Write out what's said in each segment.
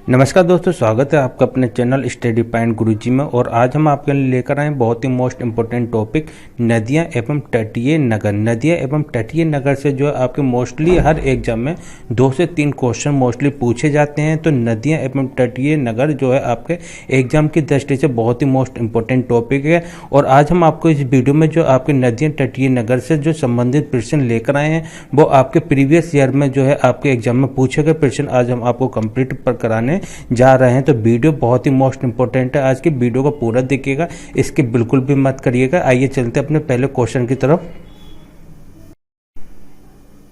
नमस्कार दोस्तों, स्वागत है आपका अपने चैनल स्टडी पॉइंट गुरुजी में। और आज हम आपके लिए लेकर आए बहुत ही मोस्ट इम्पोर्टेंट टॉपिक नदियां एवं तटीय नगर। नदियां एवं तटीय नगर से जो है आपके मोस्टली हर एग्जाम में 2 से 3 क्वेश्चन मोस्टली पूछे जाते हैं। तो नदियां एवं तटीय नगर जो है आपके एग्जाम की दृष्टि से बहुत ही मोस्ट इम्पोर्टेंट टॉपिक है। और आज हम आपको इस वीडियो में जो आपके नदियां तटीय नगर से जो संबंधित प्रश्न लेकर आए हैं वो आपके प्रीवियस ईयर में जो है आपके एग्जाम में पूछे गए प्रश्न आज हम आपको कंप्लीट पर कराने जा रहे हैं। तो वीडियो बहुत ही मोस्ट इंपोर्टेंट है। आज की वीडियो को पूरा देखिएगा, इसके बिल्कुल भी मत करिएगा। आइए चलते अपने पहले क्वेश्चन की तरफ।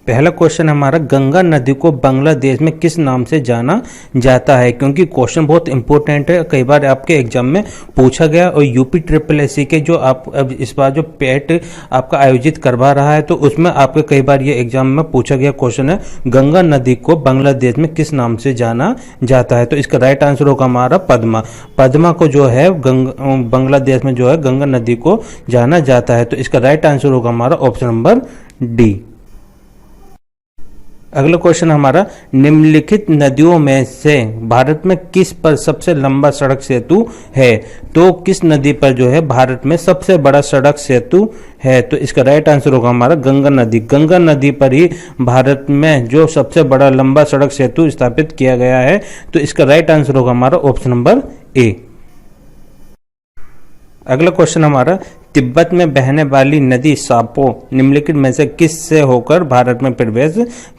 पहला क्वेश्चन हमारा, गंगा नदी को बांग्लादेश में किस नाम से जाना जाता है? क्योंकि क्वेश्चन बहुत इंपॉर्टेंट है, कई बार आपके एग्जाम में पूछा गया। और यूपी SSSC के जो आप अब इस बार जो पेट आपका आयोजित करवा रहा है तो उसमें आपके कई बार ये एग्जाम में पूछा गया क्वेश्चन है, गंगा नदी को बांग्लादेश में किस नाम से जाना जाता है? तो इसका राइट आंसर होगा हमारा पद्मा। पद्मा को जो है बांग्लादेश में जो है गंगा नदी को जाना जाता है। तो इसका राइट आंसर होगा हमारा ऑप्शन नंबर डी। अगला क्वेश्चन हमारा, निम्नलिखित नदियों में से भारत में किस पर सबसे लंबा सड़क सेतु है? तो किस नदी पर जो है भारत में सबसे बड़ा सड़क सेतु है? तो इसका राइट आंसर होगा हमारा गंगा नदी। गंगा नदी पर ही भारत में जो सबसे बड़ा लंबा सड़क सेतु स्थापित किया गया है। तो इसका राइट आंसर होगा हमारा ऑप्शन नंबर ए। अगला क्वेश्चन हमारा, तिब्बत में बहने वाली नदी सापो निम्नलिखित में से किस से होकर भारत में प्रवेश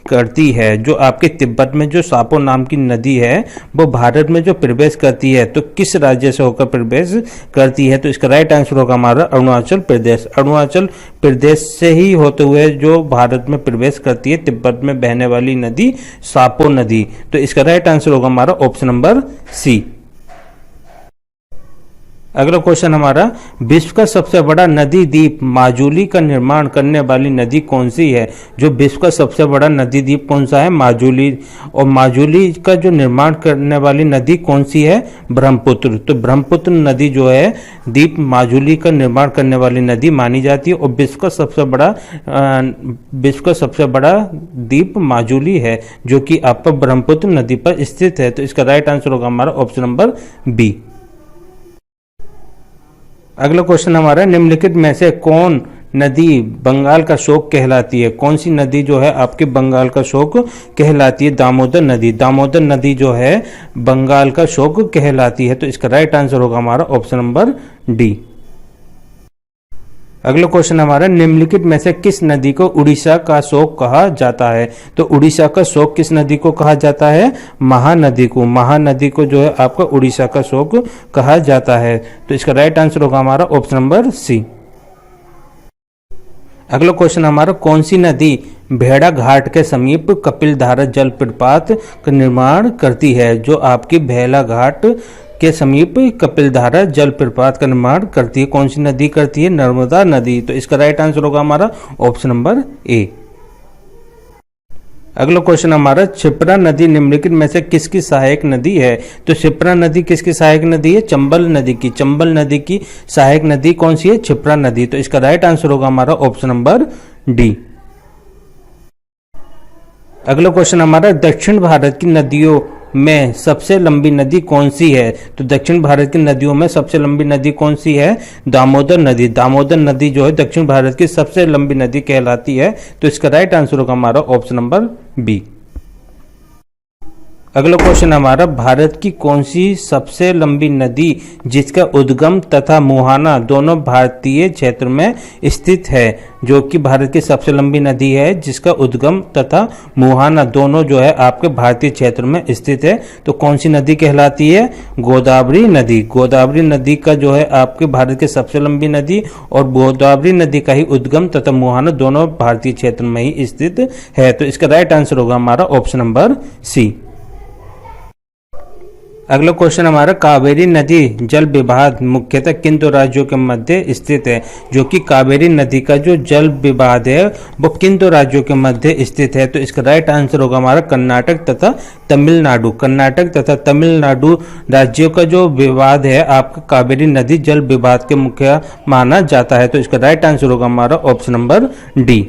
करती है? जो आपके तिब्बत में जो सापो नाम की नदी है वो भारत में जो प्रवेश करती है तो किस राज्य से होकर प्रवेश करती है? तो इसका राइट आंसर होगा हमारा अरुणाचल प्रदेश। अरुणाचल प्रदेश से ही होते हुए जो भारत में प्रवेश करती है तिब्बत में बहने वाली नदी सापो नदी। तो इसका राइट आंसर होगा हमारा ऑप्शन नंबर सी। अगला क्वेश्चन हमारा, विश्व का सबसे बड़ा नदी द्वीप माजुली का निर्माण करने वाली नदी कौन सी है? जो विश्व का सबसे बड़ा नदी द्वीप कौन सा है? माजुली। और माजुली का जो निर्माण करने वाली नदी कौन सी है? ब्रह्मपुत्र। तो ब्रह्मपुत्र नदी जो है द्वीप माजुली का निर्माण करने वाली नदी मानी जाती है। और विश्व का सबसे बड़ा द्वीप माजुली है जो कि आपका ब्रह्मपुत्र नदी पर स्थित है। तो इसका राइट आंसर होगा हमारा ऑप्शन नंबर बी। अगला क्वेश्चन हमारा, निम्नलिखित में से कौन नदी बंगाल का शोक कहलाती है? कौन सी नदी जो है आपके बंगाल का शोक कहलाती है? दामोदर नदी। दामोदर नदी जो है बंगाल का शोक कहलाती है। तो इसका राइट आंसर होगा हमारा ऑप्शन नंबर डी। अगला क्वेश्चन हमारा, निम्नलिखित में से किस नदी को उड़ीसा का शोक कहा जाता है? तो उड़ीसा का शोक किस नदी को कहा जाता है? महानदी को। महानदी को जो है आपका उड़ीसा का शोक कहा जाता है। तो इसका राइट आंसर होगा हमारा ऑप्शन नंबर सी। अगला क्वेश्चन हमारा, कौन सी नदी भेड़ा घाट के समीप कपिलधारा जल प्रपात का निर्माण करती है? जो आपकी भेड़ा घाट के समीप कपिलधारा जल प्रपात का निर्माण करती है, कौन सी नदी करती है? नर्मदा नदी। तो इसका राइट आंसर होगा हमारा ऑप्शन नंबर ए। अगला क्वेश्चन हमारा, क्षिप्रा नदी निम्नलिखित में से किसकी सहायक नदी है? तो क्षिप्रा नदी किसकी सहायक नदी है? चंबल नदी की। चंबल नदी की सहायक नदी कौन सी है? क्षिप्रा नदी। तो इसका राइट आंसर होगा हमारा ऑप्शन नंबर डी। अगला क्वेश्चन हमारा, दक्षिण भारत की नदियों में सबसे लंबी नदी कौन सी है? तो दक्षिण भारत की नदियों में सबसे लंबी नदी कौन सी है? दामोदर नदी। दामोदर नदी जो है दक्षिण भारत की सबसे लंबी नदी कहलाती है। तो इसका राइट आंसर होगा हमारा ऑप्शन नंबर बी। अगला क्वेश्चन हमारा, भारत की कौन सी सबसे लंबी नदी जिसका उद्गम तथा मुहाना दोनों भारतीय क्षेत्र में स्थित है? जो कि भारत की सबसे लंबी नदी है जिसका उद्गम तथा मुहाना दोनों जो है आपके भारतीय क्षेत्र में स्थित है। तो कौन सी नदी कहलाती है? गोदावरी नदी। गोदावरी नदी का जो है आपके भारत की सबसे लंबी नदी और गोदावरी नदी का ही उद्गम तथा मुहाना दोनों भारतीय क्षेत्र में ही स्थित है। तो इसका राइट आंसर होगा हमारा ऑप्शन नंबर सी। अगला क्वेश्चन हमारा, कावेरी नदी जल विवाद मुख्यतः किन दो राज्यों के मध्य स्थित है? जो कि कावेरी नदी का जो जल विवाद है वो किन दो राज्यों के मध्य स्थित है? तो इसका राइट आंसर होगा हमारा कर्नाटक तथा तमिलनाडु। कर्नाटक तथा तमिलनाडु राज्यों का जो विवाद है आपका कावेरी नदी जल विवाद के मुख्य माना जाता है। तो इसका राइट आंसर होगा हमारा ऑप्शन नंबर डी।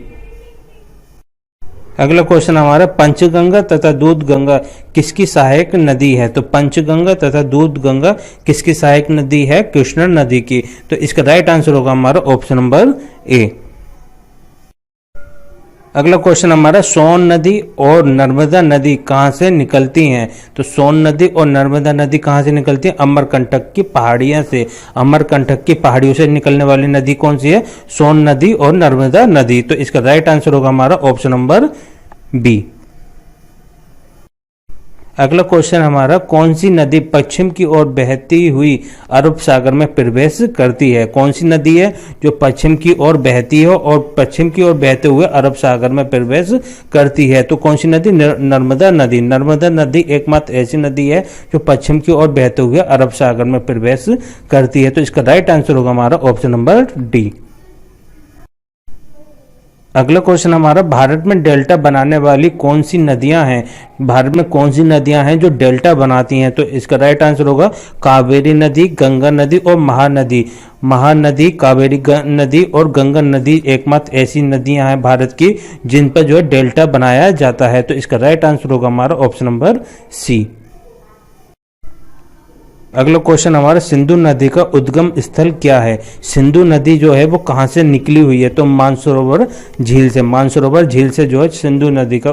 अगला क्वेश्चन हमारा पंचगंगा तथा दूधगंगा किसकी सहायक नदी है? तो पंचगंगा तथा दूधगंगा किसकी सहायक नदी है? कृष्णा नदी की। तो इसका राइट आंसर होगा हमारा ऑप्शन नंबर ए। अगला क्वेश्चन हमारा सोन नदी और नर्मदा नदी कहाँ से निकलती हैं? तो सोन नदी और नर्मदा नदी कहाँ से निकलती है? अमरकंटक की पहाड़ियां से। अमरकंटक की पहाड़ियों से निकलने वाली नदी कौन सी है? सोन नदी और नर्मदा नदी। तो इसका राइट आंसर होगा हमारा ऑप्शन नंबर बी। अगला क्वेश्चन हमारा कौन सी नदी पश्चिम की ओर बहती हुई अरब सागर में प्रवेश करती है? कौन सी नदी है जो पश्चिम की ओर बहती है और पश्चिम की ओर बहते हुए अरब सागर में प्रवेश करती है? तो कौन सी नदी? नर्मदा नदी। नर्मदा नदी एकमात्र ऐसी नदी है जो पश्चिम की ओर बहते हुए अरब सागर में प्रवेश करती है। तो इसका राइट आंसर होगा हमारा ऑप्शन नंबर डी। अगला क्वेश्चन हमारा भारत में डेल्टा बनाने वाली कौन सी नदियां हैं? भारत में कौन सी नदियां हैं जो डेल्टा बनाती हैं? तो इसका राइट आंसर होगा कावेरी नदी, गंगा नदी और महानदी। महानदी, कावेरी नदी और गंगा नदी एकमात्र ऐसी नदियां हैं भारत की जिन पर जो है डेल्टा बनाया जाता है। तो इसका राइट आंसर होगा हमारा ऑप्शन नंबर सी। अगला क्वेश्चन हमारा सिंधु नदी का उद्गम स्थल क्या है? सिंधु नदी जो है वो कहाँ से निकली हुई है? तो मानसरोवर झील से। मानसरोवर झील से जो है सिंधु नदी का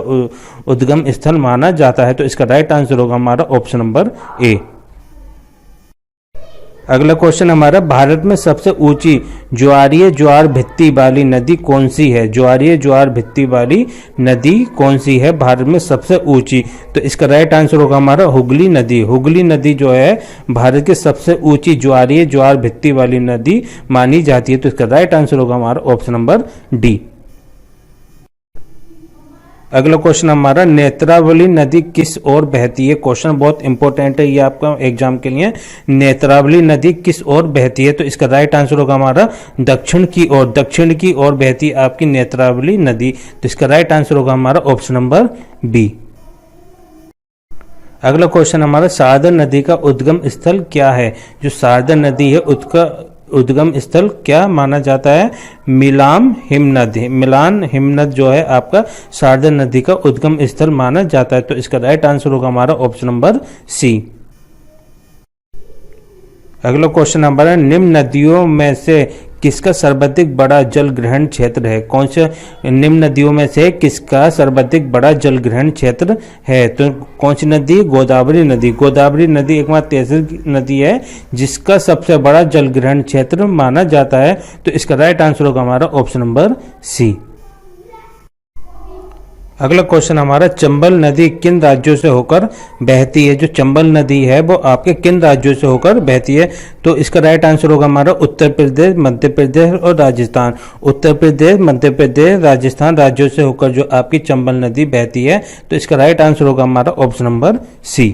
उद्गम स्थल माना जाता है। तो इसका राइट आंसर होगा हमारा ऑप्शन नंबर ए। अगला क्वेश्चन हमारा भारत में सबसे ऊंची ज्वारीय ज्वार भित्ति वाली नदी कौन सी है? ज्वारीय ज्वार भित्ति वाली नदी कौन सी है भारत में सबसे ऊंची? तो इसका राइट आंसर होगा हमारा हुगली नदी। हुगली नदी जो है भारत की सबसे ऊंची ज्वारीय ज्वार भित्ति वाली नदी मानी जाती है। तो इसका राइट आंसर होगा हमारा ऑप्शन नंबर डी। अगला क्वेश्चन हमारा नेत्रावली नदी किस ओर बहती है? क्वेश्चन बहुत इंपॉर्टेंट है ये आपका एग्जाम के लिए। नेत्रावली नदी किस ओर बहती है? तो इसका राइट आंसर होगा हमारा दक्षिण की ओर। दक्षिण की ओर बहती है आपकी नेत्रावली नदी। तो इसका राइट आंसर होगा हमारा ऑप्शन नंबर बी। अगला क्वेश्चन हमारा शारदा नदी का उद्गम स्थल क्या है? जो शारदा नदी है उसका उद्गम स्थल क्या माना जाता है? मिलान हिमनद। मिलान हिमनद जो है आपका शारदा नदी का उद्गम स्थल माना जाता है। तो इसका राइट आंसर होगा हमारा ऑप्शन नंबर सी। अगला क्वेश्चन हमारा निम्न नदियों में से किसका सर्वाधिक बड़ा जल ग्रहण क्षेत्र है? कौन से निम्न नदियों में से किसका सर्वाधिक बड़ा जल ग्रहण क्षेत्र है? तो कौन सी नदी? गोदावरी नदी। गोदावरी नदी एकमात्र ऐसी नदी है जिसका सबसे बड़ा जल ग्रहण क्षेत्र माना जाता है। तो इसका राइट आंसर होगा हमारा ऑप्शन नंबर सी। अगला क्वेश्चन हमारा चंबल नदी किन राज्यों से होकर बहती है? जो चंबल नदी है वो आपके किन राज्यों से होकर बहती है? तो इसका राइट आंसर होगा हमारा उत्तर प्रदेश, मध्य प्रदेश और राजस्थान। उत्तर प्रदेश, मध्य प्रदेश, राजस्थान राज्यों से होकर जो आपकी चंबल नदी बहती है। तो इसका राइट आंसर होगा हमारा ऑप्शन नंबर सी।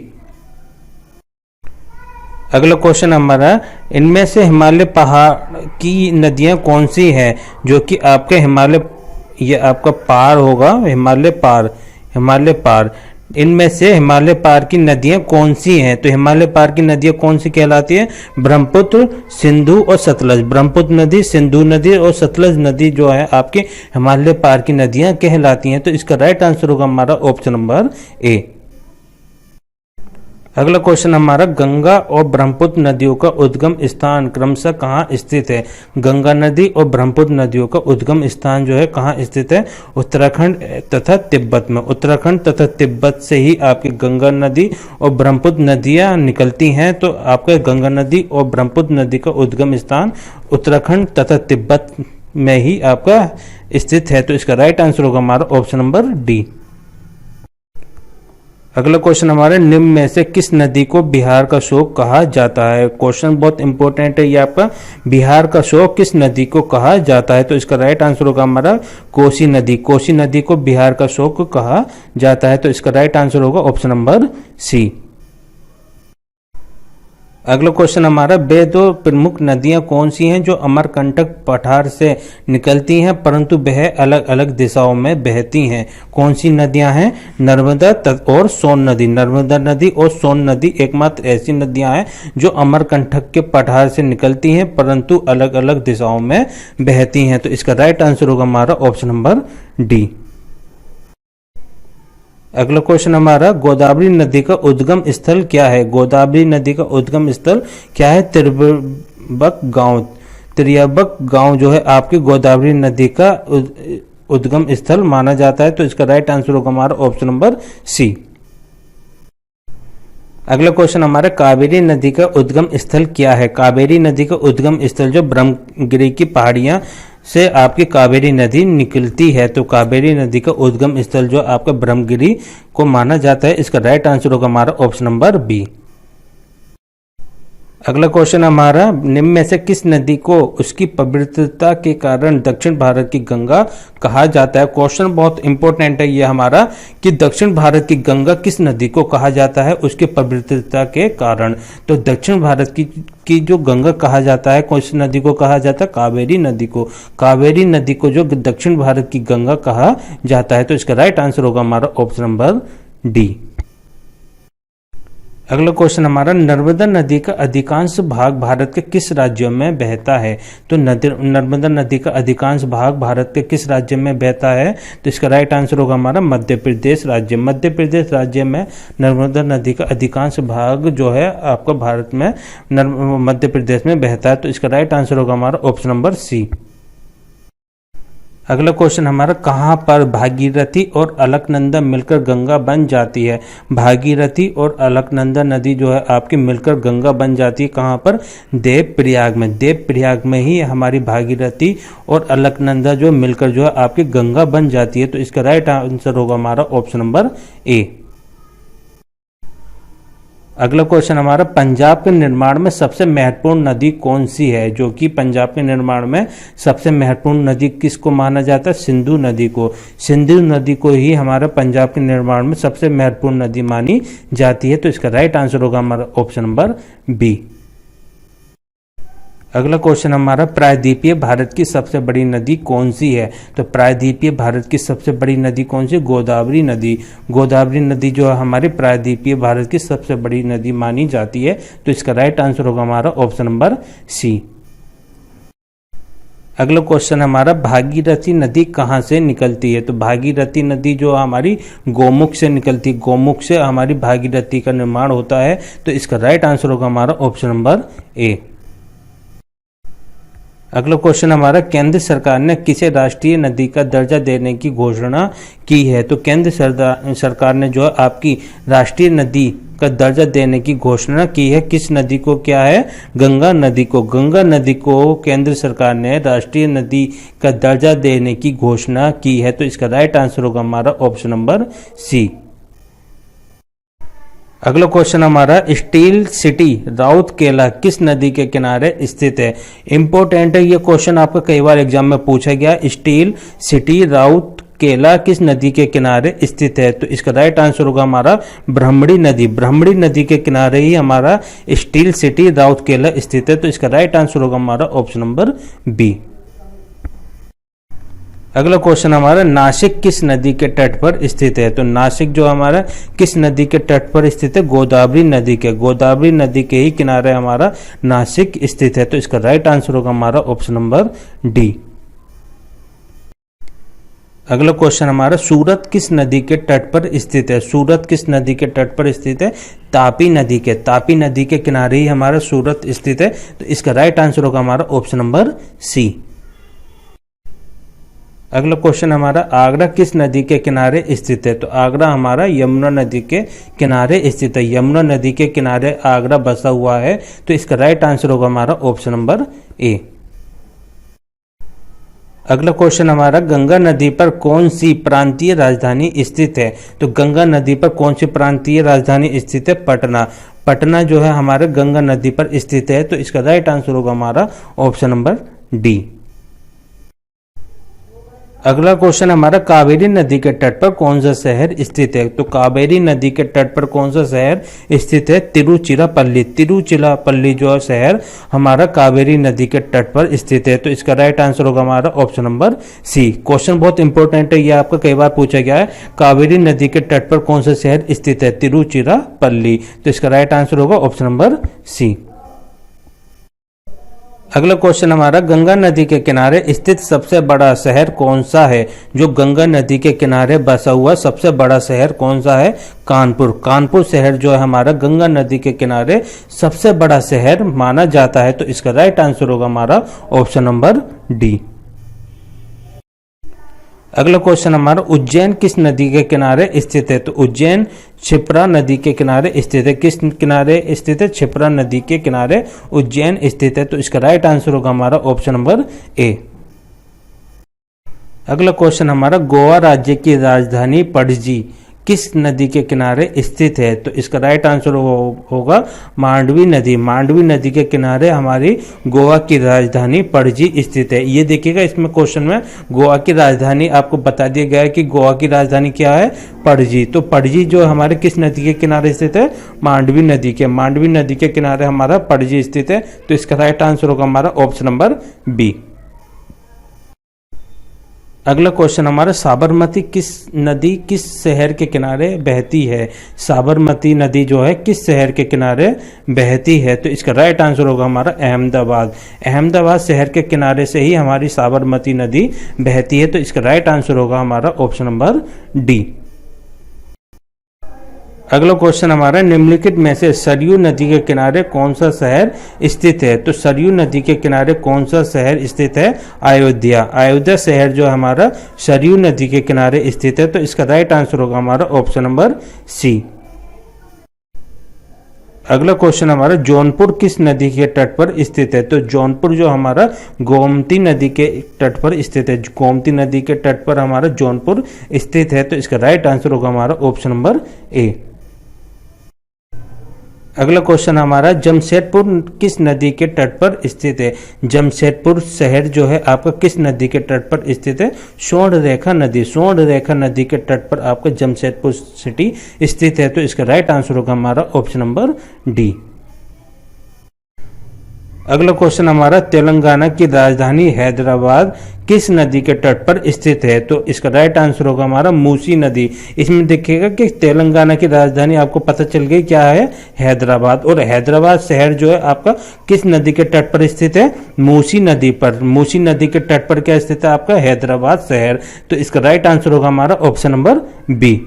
अगला क्वेश्चन हमारा इनमें से हिमालय पहाड़ की नदियां कौन सी हैं जो कि आपके हिमालय, ये आपका पार होगा हिमालय पार। हिमालय पार इनमें से हिमालय पार की नदियां कौन सी हैं? तो हिमालय पार की नदियां कौन सी कहलाती है? ब्रह्मपुत्र, सिंधु और सतलज। ब्रह्मपुत्र नदी, सिंधु नदी और सतलज नदी जो है आपकी हिमालय पार की नदियां कहलाती हैं। तो इसका राइट आंसर होगा हमारा ऑप्शन नंबर ए। अगला क्वेश्चन हमारा गंगा और ब्रह्मपुत्र नदियों का उद्गम स्थान क्रमशः कहाँ स्थित है? गंगा नदी और ब्रह्मपुत्र नदियों का उद्गम स्थान जो है कहाँ स्थित है? उत्तराखंड तथा तिब्बत में। उत्तराखंड तथा तिब्बत से ही आपकी गंगा नदी और ब्रह्मपुत्र नदियाँ निकलती हैं। तो आपका गंगा नदी और ब्रह्मपुत्र नदी का उद्गम स्थान उत्तराखंड तथा तिब्बत में ही आपका स्थित है। तो इसका राइट आंसर होगा हमारा ऑप्शन नंबर डी। अगला क्वेश्चन हमारे निम्न में से किस नदी को बिहार का शोक कहा जाता है? क्वेश्चन बहुत इंपॉर्टेंट है ये आपका। बिहार का शोक किस नदी को कहा जाता है? तो इसका राइट आंसर होगा हमारा कोसी नदी। कोसी नदी को बिहार का शोक कहा जाता है। तो इसका राइट आंसर होगा ऑप्शन नंबर सी। अगला क्वेश्चन हमारा वे दो प्रमुख नदियां कौन सी हैं जो अमरकंटक पठार से निकलती हैं परंतु वह अलग अलग दिशाओं में बहती हैं? कौन सी नदियां हैं? नर्मदा और सोन नदी। नर्मदा नदी और सोन नदी एकमात्र ऐसी नदियां हैं जो अमरकंटक के पठार से निकलती हैं परंतु अलग अलग दिशाओं में बहती हैं। तो इसका राइट आंसर होगा हमारा ऑप्शन नंबर डी। अगला क्वेश्चन हमारा, गोदावरी नदी का उद्गम स्थल क्या है? गोदावरी नदी का उद्गम स्थल क्या है? त्रियबक गांव। त्रियबक गांव जो है आपकी गोदावरी नदी का उद्गम स्थल माना जाता है। तो इसका राइट आंसर होगा हमारा ऑप्शन नंबर सी। अगला क्वेश्चन हमारा, कावेरी नदी का उद्गम स्थल क्या है? कावेरी नदी का उद्गम स्थल जो ब्रह्मगिरी की पहाड़ियां से आपकी कावेरी नदी निकलती है, तो कावेरी नदी का उद्गम स्थल जो आपका ब्रह्मगिरी को माना जाता है। इसका राइट आंसर होगा हमारा ऑप्शन नंबर बी। अगला क्वेश्चन हमारा, निम्न में से किस नदी को उसकी पवित्रता के कारण दक्षिण भारत की गंगा कहा जाता है? क्वेश्चन बहुत इंपॉर्टेंट है ये हमारा, कि दक्षिण भारत की गंगा किस नदी को कहा जाता है उसके पवित्रता के कारण। तो दक्षिण भारत की जो गंगा कहा जाता है, कौन सी नदी को कहा जाता है? कावेरी नदी को। कावेरी नदी को जो दक्षिण भारत की गंगा कहा जाता है। तो इसका राइट आंसर होगा हमारा ऑप्शन नंबर डी। अगला क्वेश्चन हमारा, नर्मदा नदी का अधिकांश भाग भारत के किस राज्यों में बहता है? तो नर्मदा नदी का अधिकांश भाग भारत के किस राज्य में बहता है? तो इसका राइट आंसर होगा हमारा मध्य प्रदेश राज्य। मध्य प्रदेश राज्य में नर्मदा नदी का अधिकांश भाग जो है आपका भारत में मध्य प्रदेश में बहता है। तो इसका राइट आंसर होगा हमारा ऑप्शन नंबर सी। अगला क्वेश्चन हमारा, कहाँ पर भागीरथी और अलकनंदा मिलकर गंगा बन जाती है? भागीरथी और अलकनंदा नदी जो है आपकी मिलकर गंगा बन जाती है कहाँ पर? देवप्रयाग में। देवप्रयाग में ही हमारी भागीरथी और अलकनंदा जो मिलकर जो है आपकी गंगा बन जाती है। तो इसका राइट आंसर होगा हमारा ऑप्शन नंबर ए। अगला क्वेश्चन हमारा, पंजाब के निर्माण में सबसे महत्वपूर्ण नदी कौन सी है? जो कि पंजाब के निर्माण में सबसे महत्वपूर्ण नदी किसको माना जाता है? सिंधु नदी को। सिंधु नदी को ही हमारा पंजाब के निर्माण में सबसे महत्वपूर्ण नदी मानी जाती है। तो इसका राइट आंसर होगा हमारा ऑप्शन नंबर बी। अगला क्वेश्चन हमारा, प्रायद्वीपीय भारत की सबसे बड़ी नदी कौन सी है? तो प्रायद्वीपीय भारत की सबसे बड़ी नदी कौन सी? गोदावरी नदी। गोदावरी नदी जो है हमारी प्रायद्वीपीय भारत की सबसे बड़ी नदी मानी जाती है। तो इसका राइट आंसर होगा हमारा ऑप्शन नंबर सी। अगला क्वेश्चन हमारा, भागीरथी नदी कहाँ से निकलती है? तो भागीरथी नदी जो हमारी गोमुख से निकलती है। गोमुख से हमारी भागीरथी का निर्माण होता है। तो इसका राइट आंसर होगा हमारा ऑप्शन नंबर ए। अगला क्वेश्चन हमारा, केंद्र सरकार ने किसे राष्ट्रीय नदी का दर्जा देने की घोषणा की है? तो केंद्र सरकार ने जो है आपकी राष्ट्रीय नदी का दर्जा देने की घोषणा की है। किस नदी को? क्या है? गंगा नदी को। गंगा नदी को केंद्र सरकार ने राष्ट्रीय नदी का दर्जा देने की घोषणा की है। तो इसका राइट आंसर होगा हमारा ऑप्शन नंबर सी। अगला क्वेश्चन हमारा, स्टील सिटी राउरकेला किस नदी के किनारे स्थित है? इंपॉर्टेंट है ये क्वेश्चन, आपका कई बार एग्जाम में पूछा गया। स्टील सिटी राउरकेला किस नदी के किनारे स्थित है? तो इसका राइट आंसर होगा हमारा ब्रह्मणी नदी। ब्रह्मणी नदी के किनारे ही हमारा स्टील सिटी राउरकेला स्थित है। तो इसका राइट आंसर होगा हमारा ऑप्शन नंबर बी। अगला क्वेश्चन हमारा, नासिक किस नदी के तट पर स्थित है? तो नासिक जो हमारा किस नदी के तट पर स्थित है? गोदावरी नदी के। गोदावरी नदी के ही किनारे हमारा नासिक स्थित है। तो इसका राइट आंसर होगा हमारा ऑप्शन नंबर डी। अगला क्वेश्चन हमारा, सूरत किस नदी के तट पर स्थित है? सूरत किस नदी के तट पर स्थित है? तापी नदी के। तापी नदी के किनारे ही हमारा सूरत स्थित है। तो इसका राइट आंसर होगा हमारा ऑप्शन नंबर सी। अगला क्वेश्चन हमारा, आगरा किस नदी के किनारे स्थित है? तो आगरा हमारा यमुना नदी के किनारे स्थित है। यमुना नदी के किनारे आगरा बसा हुआ है। तो इसका राइट आंसर होगा हमारा ऑप्शन नंबर ए। अगला क्वेश्चन हमारा, गंगा नदी पर कौन सी प्रांतीय राजधानी स्थित है? तो गंगा नदी पर कौन सी प्रांतीय राजधानी स्थित है? पटना। पटना जो है हमारे गंगा नदी पर स्थित है। तो इसका राइट आंसर होगा हमारा ऑप्शन नंबर डी। अगला क्वेश्चन हमारा, कावेरी नदी के तट पर कौन सा शहर स्थित है? तो कावेरी नदी के तट पर कौन सा शहर स्थित है? तिरुचिरापल्ली। तिरुचिरापल्ली जो शहर हमारा कावेरी नदी के तट पर स्थित है। तो इसका राइट आंसर होगा हमारा ऑप्शन नंबर सी। क्वेश्चन बहुत इंपॉर्टेंट है, ये आपका कई बार पूछा गया है। कावेरी नदी के तट पर कौन सा शहर स्थित है? तिरुचिरापल्ली। तो इसका राइट आंसर होगा ऑप्शन नंबर सी। अगला क्वेश्चन हमारा, गंगा नदी के किनारे स्थित सबसे बड़ा शहर कौन सा है? जो गंगा नदी के किनारे बसा हुआ सबसे बड़ा शहर कौन सा है? कानपुर। कानपुर शहर जो है हमारा गंगा नदी के किनारे सबसे बड़ा शहर माना जाता है। तो इसका राइट आंसर होगा हमारा ऑप्शन नंबर डी। अगला क्वेश्चन हमारा, उज्जैन किस नदी के किनारे स्थित है? तो उज्जैन क्षिप्रा नदी के किनारे स्थित है। किस किनारे स्थित है? क्षिप्रा नदी के किनारे उज्जैन स्थित है। तो इसका राइट आंसर होगा हमारा ऑप्शन नंबर ए। अगला क्वेश्चन हमारा, गोवा राज्य की राजधानी पणजी किस नदी के किनारे स्थित है? तो इसका राइट आंसर होगा मांडवी नदी। मांडवी नदी के किनारे हमारी गोवा की राजधानी पणजी स्थित है। ये देखिएगा, इसमें क्वेश्चन में गोवा की राजधानी आपको बता दिया गया है कि गोवा की राजधानी क्या है? पणजी। तो पणजी जो हमारे किस नदी के किनारे स्थित है? मांडवी नदी के। मांडवी नदी के किनारे हमारा पणजी स्थित है। तो इसका राइट आंसर होगा हमारा ऑप्शन नंबर बी। अगला क्वेश्चन हमारा, साबरमती किस नदी किस शहर के किनारे बहती है? साबरमती नदी जो है किस शहर के किनारे बहती है? तो इसका राइट आंसर होगा हमारा अहमदाबाद। अहमदाबाद शहर के किनारे से ही हमारी साबरमती नदी बहती है। तो इसका राइट आंसर होगा हमारा ऑप्शन नंबर डी। अगला क्वेश्चन हमारा, निम्नलिखित में से सरयू नदी के किनारे कौन सा शहर स्थित है? तो सरयू नदी के किनारे कौन सा शहर स्थित है? अयोध्या। अयोध्या शहर जो हमारा सरयू नदी के किनारे स्थित है। तो इसका राइट आंसर होगा हमारा ऑप्शन नंबर सी। अगला क्वेश्चन हमारा, जौनपुर किस नदी के तट पर स्थित है? तो जौनपुर जो हमारा गोमती नदी के तट पर स्थित है। गोमती नदी के तट पर हमारा जौनपुर स्थित है। तो इसका राइट आंसर होगा हमारा ऑप्शन नंबर ए। अगला क्वेश्चन हमारा, जमशेदपुर किस नदी के तट पर स्थित है? जमशेदपुर शहर जो है आपका किस नदी के तट पर स्थित है? स्वर्ण रेखा नदी। स्वर्ण रेखा नदी के तट पर आपका जमशेदपुर सिटी स्थित है। तो इसका राइट आंसर होगा हमारा ऑप्शन नंबर डी। अगला क्वेश्चन हमारा, तेलंगाना की राजधानी हैदराबाद किस नदी के तट पर स्थित है? तो इसका राइट आंसर होगा हमारा मूसी नदी। इसमें देखिएगा कि तेलंगाना की राजधानी आपको पता चल गई क्या है? हैदराबाद। और हैदराबाद शहर जो है आपका किस नदी के तट पर स्थित है? मूसी नदी पर। मूसी नदी के तट पर क्या स्थित है आपका? हैदराबाद शहर। तो इसका राइट आंसर होगा हमारा ऑप्शन नंबर बी।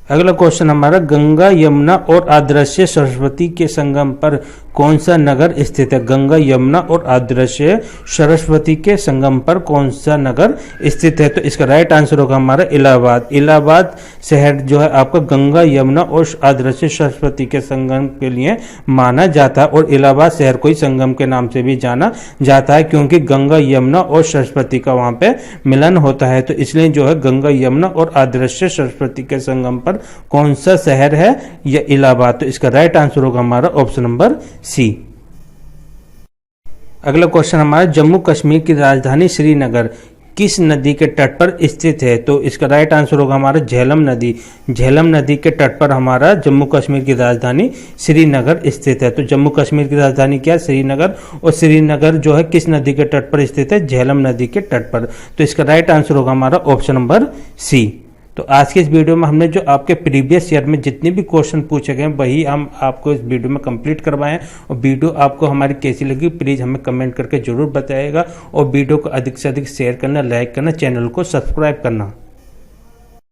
अगला क्वेश्चन हमारा, गंगा यमुना और अदृश्य सरस्वती के संगम पर कौन सा नगर स्थित है? गंगा यमुना और अदृश्य सरस्वती के संगम पर कौन सा नगर स्थित है? तो इसका राइट आंसर होगा हमारा इलाहाबाद। इलाहाबाद शहर जो है आपका गंगा यमुना और अदृश्य सरस्वती के संगम के लिए माना जाता है। और इलाहाबाद शहर को ही संगम के नाम से भी जाना जाता है, क्योंकि गंगा यमुना और सरस्वती का वहां पे मिलन होता है। तो इसलिए जो है गंगा यमुना और अदृश्य सरस्वती के संगम पर कौन सा शहर है? यह इलाहाबाद। तो इसका राइट आंसर होगा हमारा ऑप्शन नंबर सी। अगला क्वेश्चन हमारा, जम्मू कश्मीर की राजधानी श्रीनगर किस नदी के तट पर स्थित है? तो इसका राइट आंसर होगा हमारा झेलम नदी। झेलम नदी के तट पर हमारा जम्मू कश्मीर की राजधानी श्रीनगर स्थित है। तो जम्मू कश्मीर की राजधानी क्या है? श्रीनगर। और श्रीनगर जो है किस नदी के तट पर स्थित है? झेलम नदी के तट पर। तो इसका राइट आंसर होगा हमारा ऑप्शन नंबर सी। तो आज के इस वीडियो में हमने जो आपके प्रीवियस ईयर में जितने भी क्वेश्चन पूछे गए वही हम आपको इस वीडियो में कंप्लीट करवाएं। और वीडियो आपको हमारी कैसी लगी प्लीज़ हमें कमेंट करके जरूर बताइएगा। और वीडियो को अधिक से अधिक शेयर करना, लाइक करना, चैनल को सब्सक्राइब करना।